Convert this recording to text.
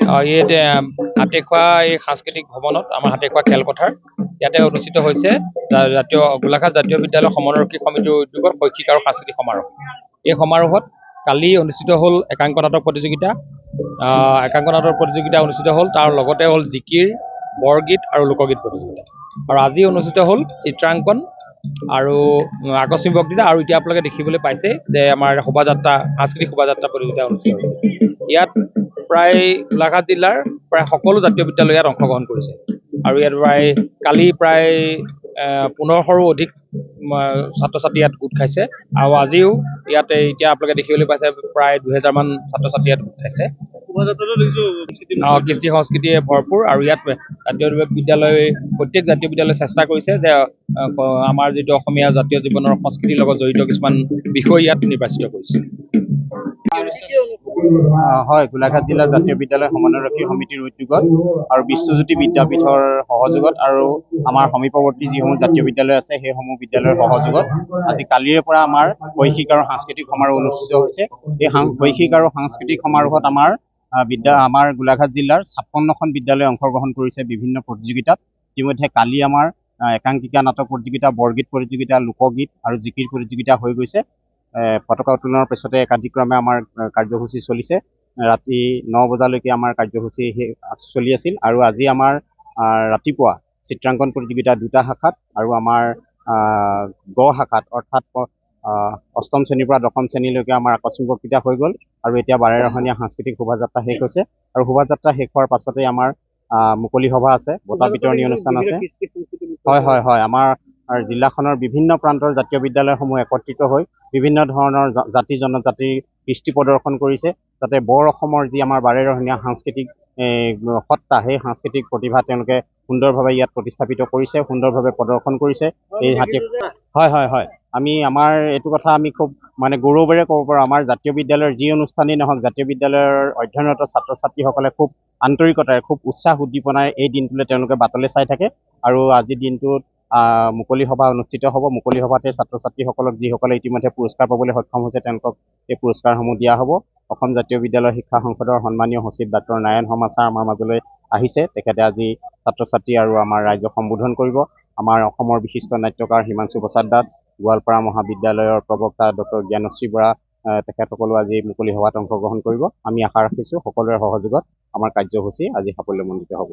ইয়াত হাতেখোৱা এই সাংস্কৃতিক ভৱনত আমাৰ হাতেখোৱা খেলপথাৰ ইয়াতে অনুষ্ঠিত হৈছে জাতীয় গোলাঘাট জাতীয় বিদ্যালয় সমন্বয়ৰক্ষী সমিতিৰ উদ্যোগত শৈক্ষিক আৰু সাংস্কৃতিক সমাৰোহ। এই সমাৰোহত কালি অনুষ্ঠিত হ'ল একাংক নাটক প্ৰতিযোগিতা। একাংক নাটক প্ৰতিযোগিতা অনুষ্ঠিত হ'ল, তাৰ লগতে হ'ল জিকিৰ, বৰগীত আৰু লোকগীত প্ৰতিযোগিতা। আৰু আজি অনুষ্ঠিত হ'ল চিত্ৰাংকন আৰু আকস্মিক বক্তৃতা, আৰু এতিয়া আপোনালোকে দেখিবলৈ পাইছে যে আমাৰ শোভাযাত্ৰা, সাংস্কৃতিক শোভাযাত্ৰা প্ৰতিযোগিতা অনুষ্ঠিত হৈছে। ইয়াত প্ৰায় গোলাঘাট জিলাৰ প্ৰায় সকলো জাতীয় বিদ্যালয় ইয়াত অংশগ্ৰহণ কৰিছে। আৰু ইয়াত কালি প্ৰায় 1500ৰো অধিক ছাত্ৰ ছাত্ৰী ইয়াত গোট খাইছে। আৰু আজিও ইয়াত এতিয়া আপোনালোকে দেখিবলৈ পাইছে প্ৰায় 2000 মান ছাত্ৰ ছাত্ৰী ইয়াত গোট খাইছে। কৃষ্টি সংস্কৃতিয়ে ভৰপূৰ। আৰু ইয়াত জাতীয় বিদ্যালয়, প্ৰত্যেক জাতীয় বিদ্যালয়ে চেষ্টা কৰিছে যে আমাৰ যিটো অসমীয়া জাতীয় জীৱনৰ সংস্কৃতিৰ লগত জড়িত কিছুমান বিষয় ইয়াত নিৰ্বাচিত কৰিছে। হয়, গোলাঘাট জিলা জাতীয় বিদ্যালয় সমন্বয়ৰক্ষী সমিতিৰ উদ্যোগত আৰু বিশ্বজ্যোতি বিদ্যাপীঠৰ সহযোগত আৰু আমাৰ সমীপৱৰ্তী যিসমূহ জাতীয় বিদ্যালয় আছে সেইসমূহ বিদ্যালয়ৰ সহযোগত আজি কালিৰে পৰা আমাৰ শৈক্ষিক আৰু সাংস্কৃতিক সমাৰোহ অনুষ্ঠিত হৈছে। এই শৈক্ষিক আৰু সাংস্কৃতিক সমাৰোহত আমাৰ গোলাঘাট জিলাৰ 56খন বিদ্যালয়ে অংশগ্ৰহণ কৰিছে বিভিন্ন প্ৰতিযোগিতাত। ইতিমধ্যে কালি আমাৰ একাংকিকা নাটক প্ৰতিযোগিতা, বৰগীত প্ৰতিযোগিতা, লোকগীত আৰু জিকিৰ প্ৰতিযোগিতা হৈ গৈছে। পতাকা উত্তোলনৰ পিছতে একাধিক্ৰমে আমাৰ কাৰ্যসূচী চলিছে। ৰাতি 9 বজালৈকে আমাৰ কাৰ্যসূচী চলি আছিল। আৰু আজি আমাৰ ৰাতিপুৱা চিত্ৰাংকন প্ৰতিযোগিতা 2টা শাখাত আৰু আমাৰ গ শাখাত অৰ্থাৎ 8ম শ্ৰেণীৰ পৰা 10ম শ্ৰেণীলৈকে আমাৰ আকস্মিক বক্তৃতা হৈ গ'ল। আৰু এতিয়া বাৰেৰহণীয়া সাংস্কৃতিক শোভাযাত্ৰা শেষ হৈছে। আৰু শোভাযাত্ৰা শেষ হোৱাৰ পাছতে আমাৰ মুকলি সভা আছে, বঁটা বিতৰণী অনুষ্ঠান আছে। হয়, আমাৰ জিলাখনৰ বিভিন্ন প্ৰান্তৰ জাতীয় বিদ্যালয়সমূহ একত্ৰিত হৈ বিভিন্ন ধৰণৰ জাতি জনজাতিৰ কৃষ্টি প্ৰদৰ্শন কৰিছে, যাতে বৰ অসমৰ যি আমাৰ বাৰেৰহণীয়া সাংস্কৃতিক সত্তা, সেই সাংস্কৃতিক প্ৰতিভা তেওঁলোকে সুন্দৰভাৱে ইয়াত প্ৰতিস্থাপিত কৰিছে, সুন্দৰভাৱে প্ৰদৰ্শন কৰিছে। এই হয়, আমাৰ এইটো কথা আমি খুব গৌৰৱেৰে ক'ব পাৰোঁ। আমাৰ জাতীয় বিদ্যালয়ৰ যি অনুষ্ঠানেই নহওক, জাতীয় বিদ্যালয়ৰ অধ্যয়নৰত ছাত্ৰ ছাত্ৰীসকলে খুব আন্তৰিকতাৰে, খুব উৎসাহ উদ্দীপনাৰে এই দিনটোলৈ তেওঁলোকে বাটলৈ চাই থাকে। আৰু আজিৰ দিনটোত মুকলি সভা অনুষ্ঠিত হ'ব। মুকলি সভাতে ছাত্ৰ ছাত্ৰীসকলক যিসকলে ইতিমধ্যে পুৰস্কাৰ পাবলৈ সক্ষম হৈছে তেওঁলোকক এই পুৰস্কাৰসমূহ দিয়া হ'ব। অসম জাতীয় বিদ্যালয় শিক্ষা সংসদৰ সন্মানীয় সচিব ডাক্তৰ নাৰায়ণ শৰ্মা ছাৰ আমাৰ মাজলৈ আহিছে। তেখেতে আজি ছাত্ৰ ছাত্ৰী আৰু আমাৰ ৰাইজক সম্বোধন কৰিব। আমাৰ অসমৰ বিশিষ্ট নাট্যকাৰ হিমাংশু প্ৰসাদ দাস, গোৱালপাৰা মহাবিদ্যালয়ৰ প্ৰবক্তা ডক্তৰ জ্ঞানশ্ৰী বৰা, তেখেতসকলো আজি মুকলি সভাত অংশগ্ৰহণ কৰিব। আমি আশা ৰাখিছোঁ সকলোৰে সহযোগত আমাৰ কাৰ্যসূচী আজি সাফল্যমণ্ডিত হ'ব।